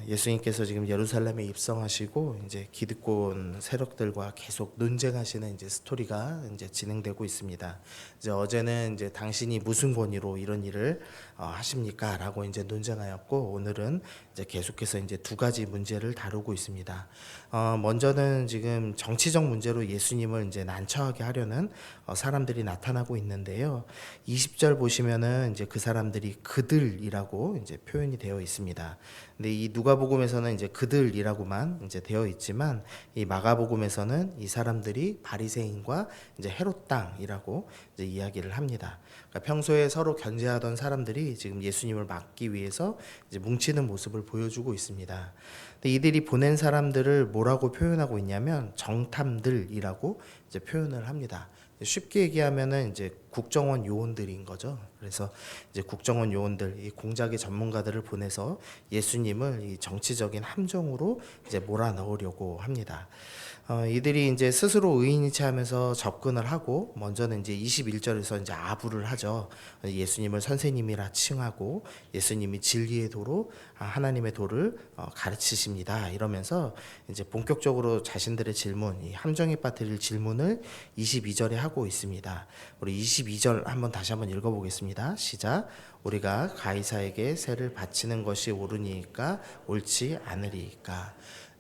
예수님께서 지금 예루살렘에 입성하시고 이제 기득권 세력들과 계속 논쟁하시는 이제 스토리가 이제 진행되고 있습니다. 이제 어제는 이제 당신이 무슨 권위로 이런 일을 하십니까라고 이제 논쟁하였고, 오늘은 이제 계속해서 이제 두 가지 문제를 다루고 있습니다. 먼저는 지금 정치적 문제로 예수님을 이제 난처하게 하려는 사람들이 나타나고 있는데요. 20절 보시면은 이제 그 사람들이 그들이라고 이제 표현이 되어 있습니다. 근데 이 누가복음에서는 이제 그들이라고만 이제 되어 있지만, 이 마가복음에서는 이 사람들이 바리새인과 이제 헤롯 땅이라고 이제 이야기를 합니다. 그러니까 평소에 서로 견제하던 사람들이 지금 예수님을 막기 위해서 이제 뭉치는 모습을 보여주고 있습니다. 근데 이들이 보낸 사람들을 뭐라고 표현하고 있냐면 정탐들이라고 이제 표현을 합니다. 쉽게 얘기하면은 이제 국정원 요원들인 거죠. 그래서 이제 국정원 요원들, 이 공작의 전문가들을 보내서 예수님을 이 정치적인 함정으로 이제 몰아넣으려고 합니다. 이들이 이제 스스로 의인이체하면서 접근을 하고, 먼저는 이제 21절에서 이제 아부를 하죠. 예수님을 선생님이라 칭하고 예수님이 진리의 도로, 하나님의 도를 가르치십니다. 이러면서 이제 본격적으로 자신들의 질문, 이 함정에 빠뜨릴 질문을 22절에 하고 있습니다. 우리 22절 다시 한번 읽어보겠습니다. 시작. 우리가 가이사에게 세를 바치는 것이 옳으니까 옳지 않으리까.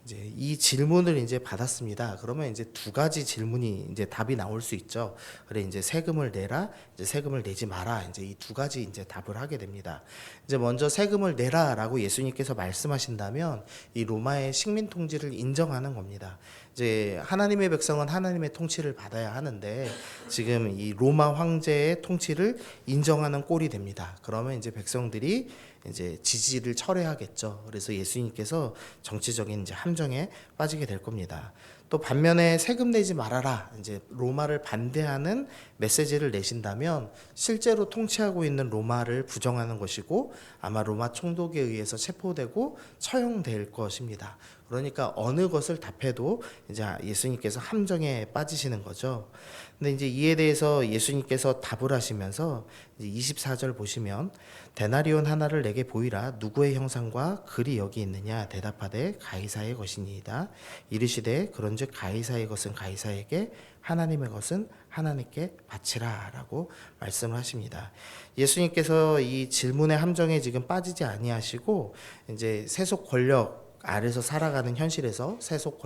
이제 이 질문을 이제 받았습니다. 그러면 이제 두 가지 질문이 이제 답이 나올 수 있죠. 그래, 이제 세금을 내라, 이제 세금을 내지 마라. 이제 이 두 가지 이제 답을 하게 됩니다. 이제 먼저 세금을 내라라고 예수님께서 말씀하신다면 이 로마의 식민 통치를 인정하는 겁니다. 이제 하나님의 백성은 하나님의 통치를 받아야 하는데, 지금 이 로마 황제의 통치를 인정하는 꼴이 됩니다. 그러면 이제 백성들이 이제 지지를 철회하겠죠. 그래서 예수님께서 정치적인 이제 함정에 빠지게 될 겁니다. 또 반면에 세금 내지 말아라, 이제 로마를 반대하는 메시지를 내신다면 실제로 통치하고 있는 로마를 부정하는 것이고, 아마 로마 총독에 의해서 체포되고 처형될 것입니다. 그러니까 어느 것을 답해도 이제 예수님께서 함정에 빠지시는 거죠. 근데 이제 이에 대해서 예수님께서 답을 하시면서 이제 24절 보시면, 데나리온 하나를 내게 보이라. 누구의 형상과 글이 여기 있느냐? 대답하되 가이사의 것이니이다. 이르시되 그런즉 가이사의 것은 가이사에게, 하나님의 것은 하나님께 바치라 라고 말씀을 하십니다. 예수님께서 이 질문의 함정에 지금 빠지지 아니하시고, 이제 세속 권력 아래서 살아가는 현실에서 세속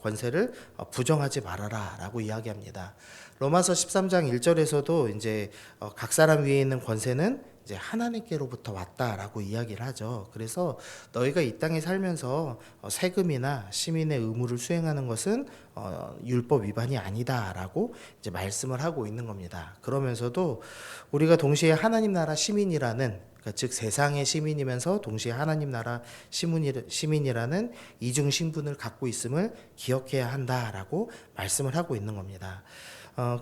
권세를 부정하지 말아라 라고 이야기합니다. 로마서 13장 1절에서도 이제 각 사람 위에 있는 권세는 이제 하나님께로부터 왔다라고 이야기를 하죠. 그래서 너희가 이 땅에 살면서 세금이나 시민의 의무를 수행하는 것은 율법 위반이 아니다라고 이제 말씀을 하고 있는 겁니다. 그러면서도 우리가 동시에 하나님 나라 시민이라는, 그러니까 즉 세상의 시민이면서 동시에 하나님 나라 시민이라는 이중 신분을 갖고 있음을 기억해야 한다라고 말씀을 하고 있는 겁니다.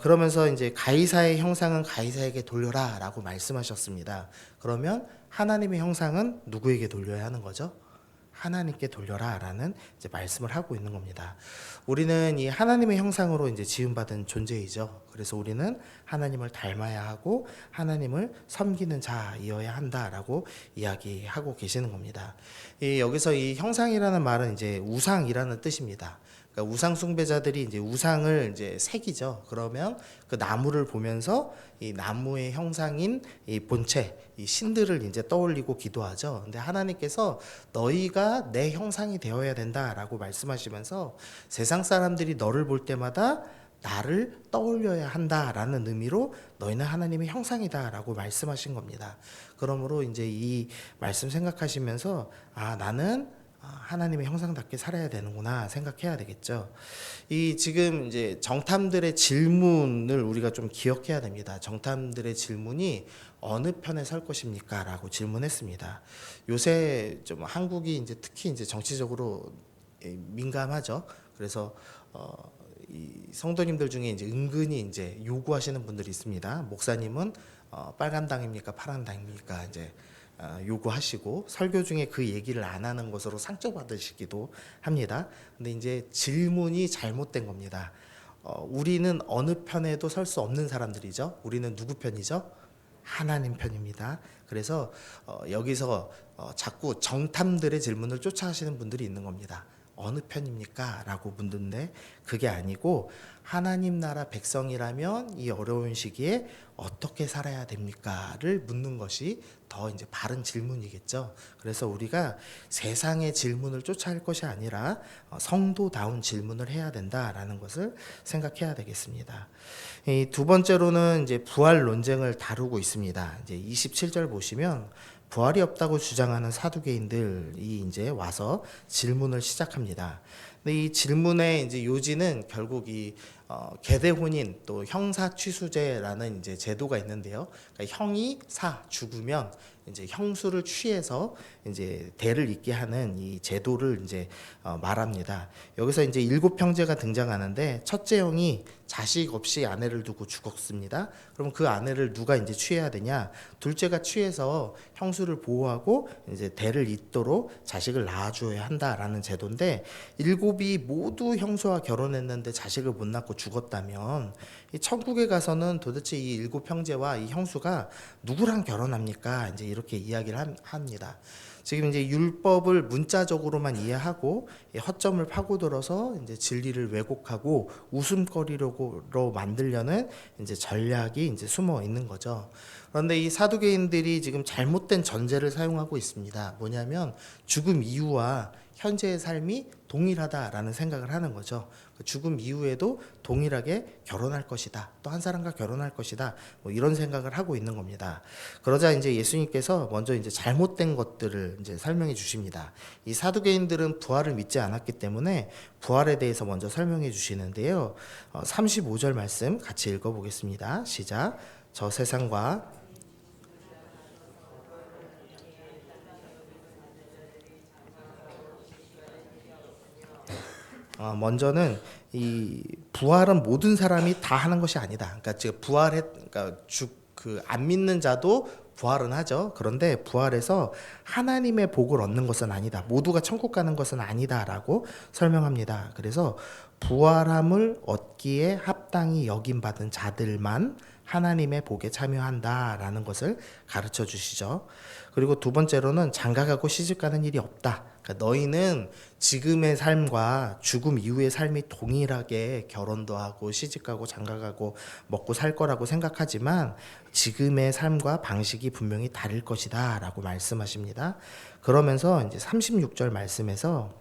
그러면서 이제 가이사의 형상은 가이사에게 돌려라라고 말씀하셨습니다. 그러면 하나님의 형상은 누구에게 돌려야 하는 거죠? 하나님께 돌려라라는 이제 말씀을 하고 있는 겁니다. 우리는 이 하나님의 형상으로 이제 지음받은 존재이죠. 그래서 우리는 하나님을 닮아야 하고 하나님을 섬기는 자이어야 한다라고 이야기하고 계시는 겁니다. 여기서 이 형상이라는 말은 이제 우상이라는 뜻입니다. 그러니까 우상 숭배자들이 이제 우상을 이제 새기죠. 그러면 그 나무를 보면서 이 나무의 형상인 이 본체, 이 신들을 이제 떠올리고 기도하죠. 근데 하나님께서 너희가 내 형상이 되어야 된다라고 말씀하시면서 세상 사람들이 너를 볼 때마다 나를 떠올려야 한다라는 의미로 너희는 하나님의 형상이다라고 말씀하신 겁니다. 그러므로 이제 이 말씀 생각하시면서 나는 하나님의 형상답게 살아야 되는구나 생각해야 되겠죠. 이 지금 이제 정탐들의 질문을 우리가 좀 기억해야 됩니다. 정탐들의 질문이 어느 편에 설 것입니까? 라고 질문했습니다. 요새 좀 한국이 이제 특히 이제 정치적으로 민감하죠. 그래서 이 성도님들 중에 이제 은근히 이제 요구하시는 분들이 있습니다. 목사님은 빨간 당입니까? 파란 당입니까? 이제 요구하시고, 설교 중에 그 얘기를 안 하는 것으로 상처받으시기도 합니다. 근데 이제 질문이 잘못된 겁니다. 우리는 어느 편에도 설 수 없는 사람들이죠. 우리는 누구 편이죠? 하나님 편입니다. 그래서 여기서 자꾸 정탐들의 질문을 쫓아하시는 분들이 있는 겁니다. 어느 편입니까? 라고 묻는데 그게 아니고 하나님 나라 백성이라면 이 어려운 시기에 어떻게 살아야 됩니까?를 묻는 것이 더 이제 바른 질문이겠죠. 그래서 우리가 세상의 질문을 쫓아할 것이 아니라 성도다운 질문을 해야 된다라는 것을 생각해야 되겠습니다. 이 두 번째로는 이제 부활 논쟁을 다루고 있습니다. 이제 27절 보시면 부활이 없다고 주장하는 사두개인들이 이제 와서 질문을 시작합니다. 근데 이 질문의 이제 요지는 결국 이 계대 혼인 또 형사 취수제라는 이제 제도가 있는데요. 그러니까 형이 죽으면 이제 형수를 취해서 이제 대를 잇게 하는 이 제도를 이제 말합니다. 여기서 이제 7형제가 등장하는데 첫째 형이 자식 없이 아내를 두고 죽었습니다. 그럼 그 아내를 누가 이제 취해야 되냐? 둘째가 취해서 형수를 보호하고 이제 대를 잇도록 자식을 낳아줘야 한다라는 제도인데, 7이 모두 형수와 결혼했는데 자식을 못 낳고 죽었다면 이 천국에 가서는 도대체 이 7형제와 이 형수가 누구랑 결혼합니까? 이제 이렇게 이야기를 합니다. 지금 이제 율법을 문자적으로만 이해하고 허점을 파고들어서 이제 진리를 왜곡하고 웃음거리로 만들려는 이제 전략이 이제 숨어 있는 거죠. 그런데 이 사두개인들이 지금 잘못된 전제를 사용하고 있습니다. 뭐냐면 죽음 이후와 현재의 삶이 동일하다라는 생각을 하는 거죠. 죽음 이후에도 동일하게 결혼할 것이다. 또 한 사람과 결혼할 것이다. 뭐 이런 생각을 하고 있는 겁니다. 그러자 이제 예수님께서 먼저 이제 잘못된 것들을 이제 설명해 주십니다. 이 사두개인들은 부활을 믿지 않았기 때문에 부활에 대해서 먼저 설명해 주시는데요. 35절 말씀 같이 읽어보겠습니다. 시작. 저 세상과 먼저는 이 부활은 모든 사람이 다 하는 것이 아니다. 그러니까 지금 그러니까 안 믿는 자도 부활은 하죠. 그런데 부활에서 하나님의 복을 얻는 것은 아니다. 모두가 천국 가는 것은 아니다라고 설명합니다. 그래서 부활함을 얻기에 합당히 여김받은 자들만 하나님의 복에 참여한다라는 것을 가르쳐 주시죠. 그리고 두 번째로는 장가가고 시집가는 일이 없다. 그러니까 너희는 지금의 삶과 죽음 이후의 삶이 동일하게 결혼도 하고 시집가고 장가가고 먹고 살 거라고 생각하지만 지금의 삶과 방식이 분명히 다를 것이다 라고 말씀하십니다. 그러면서 이제 36절 말씀에서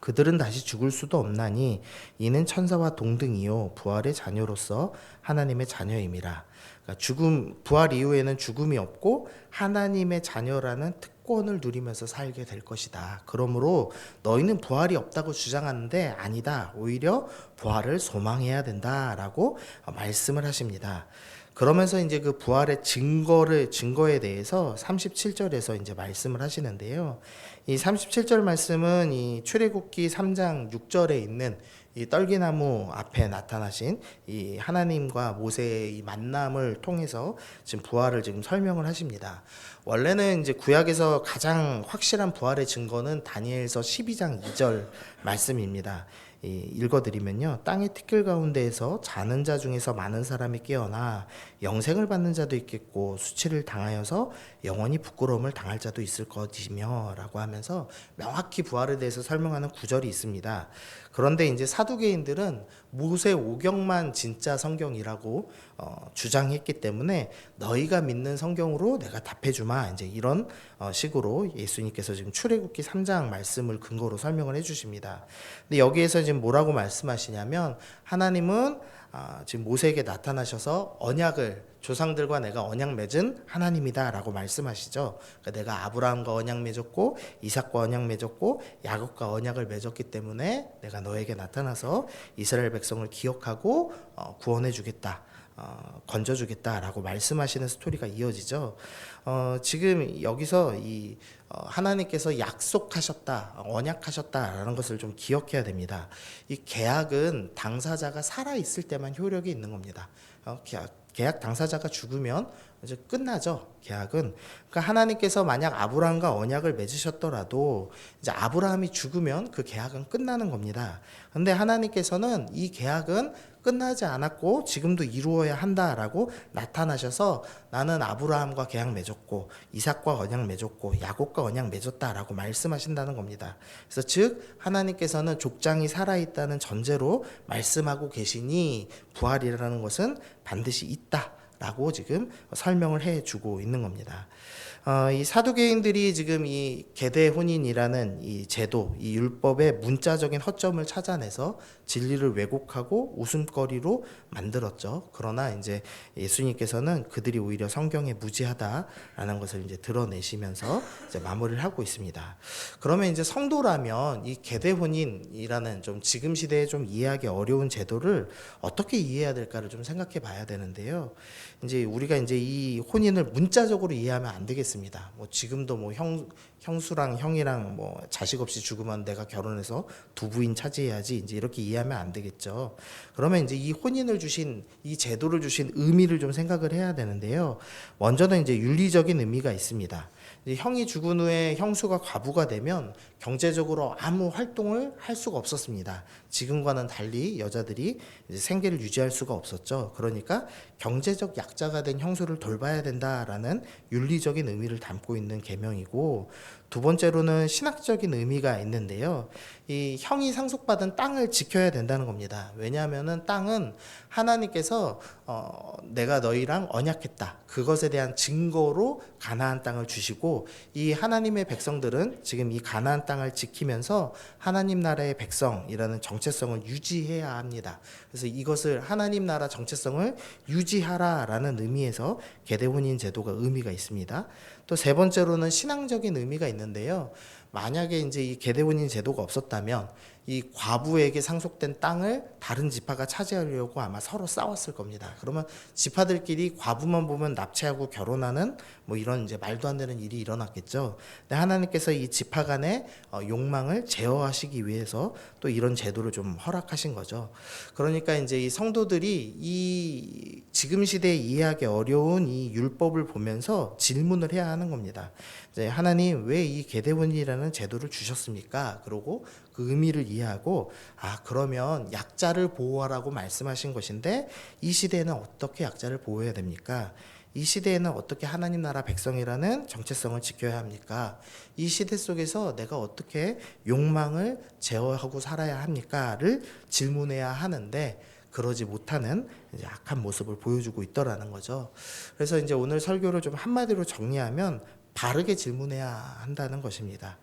그들은 다시 죽을 수도 없나니 이는 천사와 동등이요 부활의 자녀로서 하나님의 자녀임이라. 그러니까 부활 이후에는 죽음이 없고 하나님의 자녀라는 특권을 누리면서 살게 될 것이다. 그러므로 너희는 부활이 없다고 주장하는데 아니다. 오히려 부활을 소망해야 된다라고 말씀을 하십니다. 그러면서 이제 그 부활의 증거에 대해서 37절에서 이제 말씀을 하시는데요. 이 37절 말씀은 이 출애굽기 3장 6절에 있는 이 떨기나무 앞에 나타나신 이 하나님과 모세의 이 만남을 통해서 지금 부활을 지금 설명을 하십니다. 원래는 이제 구약에서 가장 확실한 부활의 증거는 다니엘서 12장 2절 말씀입니다. 읽어드리면요. 땅의 티끌 가운데에서 자는 자 중에서 많은 사람이 깨어나 영생을 받는 자도 있겠고 수치를 당하여서 영원히 부끄러움을 당할 자도 있을 것이며 라고 하면서 명확히 부활에 대해서 설명하는 구절이 있습니다. 그런데 이제 사두개인들은 모세 오경만 진짜 성경이라고 주장했기 때문에 너희가 믿는 성경으로 내가 답해주마 이제 이런 식으로 예수님께서 지금 출애굽기 3장 말씀을 근거로 설명을 해주십니다. 근데 여기에서 지금 뭐라고 말씀하시냐면 하나님은 지금 모세에게 나타나셔서 조상들과 내가 언약 맺은 하나님이다라고 말씀하시죠. 그러니까 내가 아브라함과 언약 맺었고 이삭과 언약 맺었고 야곱과 언약을 맺었기 때문에 내가 너에게 나타나서 이스라엘 백성을 기억하고 구원해 주겠다. 건져주겠다라고 말씀하시는 스토리가 이어지죠. 지금 여기서 하나님께서 약속하셨다, 언약하셨다라는 것을 좀 기억해야 됩니다. 이 계약은 당사자가 살아 있을 때만 효력이 있는 겁니다. 계약 당사자가 죽으면 이제 끝나죠. 계약은. 그러니까 하나님께서 만약 아브라함과 언약을 맺으셨더라도 이제 아브라함이 죽으면 그 계약은 끝나는 겁니다. 그런데 하나님께서는 이 계약은 끝나지 않았고 지금도 이루어야 한다라고 나타나셔서 나는 아브라함과 계약 맺었고 이삭과 언약 맺었고 야곱과 언약 맺었다라고 말씀하신다는 겁니다. 그래서 즉 하나님께서는 족장이 살아있다는 전제로 말씀하고 계시니 부활이라는 것은 반드시 있다라고 지금 설명을 해주고 있는 겁니다. 이 사두개인들이 지금 이 계대 혼인이라는 이 제도, 이 율법의 문자적인 허점을 찾아내서 진리를 왜곡하고 웃음거리로 만들었죠. 그러나 이제 예수님께서는 그들이 오히려 성경에 무지하다라는 것을 이제 드러내시면서 이제 마무리를 하고 있습니다. 그러면 이제 성도라면 이 계대 혼인이라는 좀 지금 시대에 좀 이해하기 어려운 제도를 어떻게 이해해야 될까를 좀 생각해 봐야 되는데요. 이제 우리가 이제 이 혼인을 문자적으로 이해하면 안 되겠습니다. 뭐 지금도 뭐 형수랑 형이랑 뭐 자식 없이 죽으면 내가 결혼해서 두 부인 차지해야지 이제 이렇게 이해하면 안 되겠죠. 그러면 이제 이 혼인을 주신 이 제도를 주신 의미를 좀 생각을 해야 되는데요. 먼저는 이제 윤리적인 의미가 있습니다. 이제 형이 죽은 후에 형수가 과부가 되면 경제적으로 아무 활동을 할 수가 없었습니다. 지금과는 달리 여자들이 이제 생계를 유지할 수가 없었죠. 그러니까 경제적 약자가 된 형수를 돌봐야 된다라는 윤리적인 의미를 담고 있는 계명이고, 두 번째로는 신학적인 의미가 있는데요. 이 형이 상속받은 땅을 지켜야 된다는 겁니다. 왜냐하면은 땅은 하나님께서 내가 너희랑 언약했다, 그것에 대한 증거로 가나안 땅을 주시고, 이 하나님의 백성들은 지금 이 가나안 땅을 지키면서 하나님 나라의 백성이라는 정체성을 유지해야 합니다. 그래서 이것을 하나님 나라 정체성을 유지하라라는 의미에서 계대혼인 제도가 의미가 있습니다. 또 세 번째로는 신앙적인 의미가 있는데요. 만약에 이제 이 계대혼인 제도가 없었다면 이 과부에게 상속된 땅을 다른 지파가 차지하려고 아마 서로 싸웠을 겁니다. 그러면 지파들끼리 과부만 보면 납치하고 결혼하는 뭐 이런 이제 말도 안 되는 일이 일어났겠죠. 근데 하나님께서 이 지파 간의 욕망을 제어하시기 위해서 또 이런 제도를 좀 허락하신 거죠. 그러니까 이제 이 성도들이 이 지금 시대에 이해하기 어려운 이 율법을 보면서 질문을 해야 하는 겁니다. 이제 하나님 왜 이 계대혼이라는 제도를 주셨습니까? 그러고 그 의미를 이해하고, 그러면 약자를 보호하라고 말씀하신 것인데 이 시대에는 어떻게 약자를 보호해야 됩니까? 이 시대에는 어떻게 하나님 나라 백성이라는 정체성을 지켜야 합니까? 이 시대 속에서 내가 어떻게 욕망을 제어하고 살아야 합니까?를 질문해야 하는데 그러지 못하는 이제 악한 모습을 보여주고 있더라는 거죠. 그래서 이제 오늘 설교를 좀 한마디로 정리하면 바르게 질문해야 한다는 것입니다.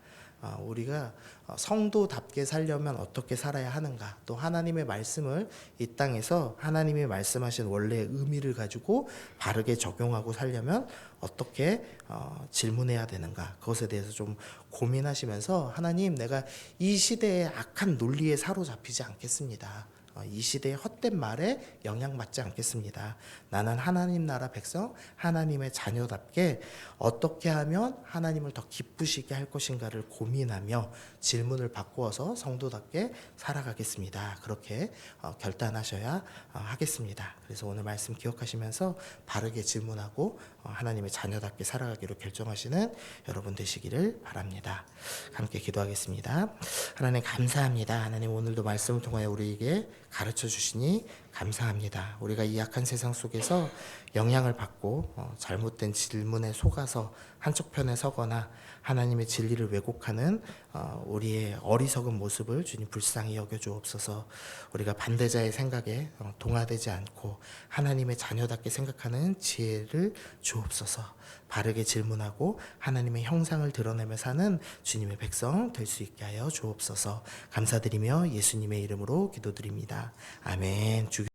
우리가 성도답게 살려면 어떻게 살아야 하는가, 또 하나님의 말씀을 이 땅에서 하나님이 말씀하신 원래의 의미를 가지고 바르게 적용하고 살려면 어떻게 질문해야 되는가, 그것에 대해서 좀 고민하시면서 하나님, 내가 이 시대의 악한 논리에 사로잡히지 않겠습니다. 이 시대의 헛된 말에 영향받지 않겠습니다. 나는 하나님 나라 백성, 하나님의 자녀답게 어떻게 하면 하나님을 더 기쁘시게 할 것인가를 고민하며 질문을 바꾸어서 성도답게 살아가겠습니다. 그렇게 결단하셔야 하겠습니다. 그래서 오늘 말씀 기억하시면서 바르게 질문하고 하나님의 자녀답게 살아가기로 결정하시는 여러분 되시기를 바랍니다. 함께 기도하겠습니다. 하나님 감사합니다. 하나님 오늘도 말씀을 통하여 우리에게 가르쳐 주시니 감사합니다. 우리가 이 약한 세상 속에서 영향을 받고 잘못된 질문에 속아서 한쪽 편에 서거나 하나님의 진리를 왜곡하는 우리의 어리석은 모습을 주님 불쌍히 여겨주옵소서. 우리가 반대자의 생각에 동화되지 않고 하나님의 자녀답게 생각하는 지혜를 주옵소서. 바르게 질문하고 하나님의 형상을 드러내며 사는 주님의 백성 될 수 있게 하여 주옵소서. 감사드리며 예수님의 이름으로 기도드립니다. 아멘.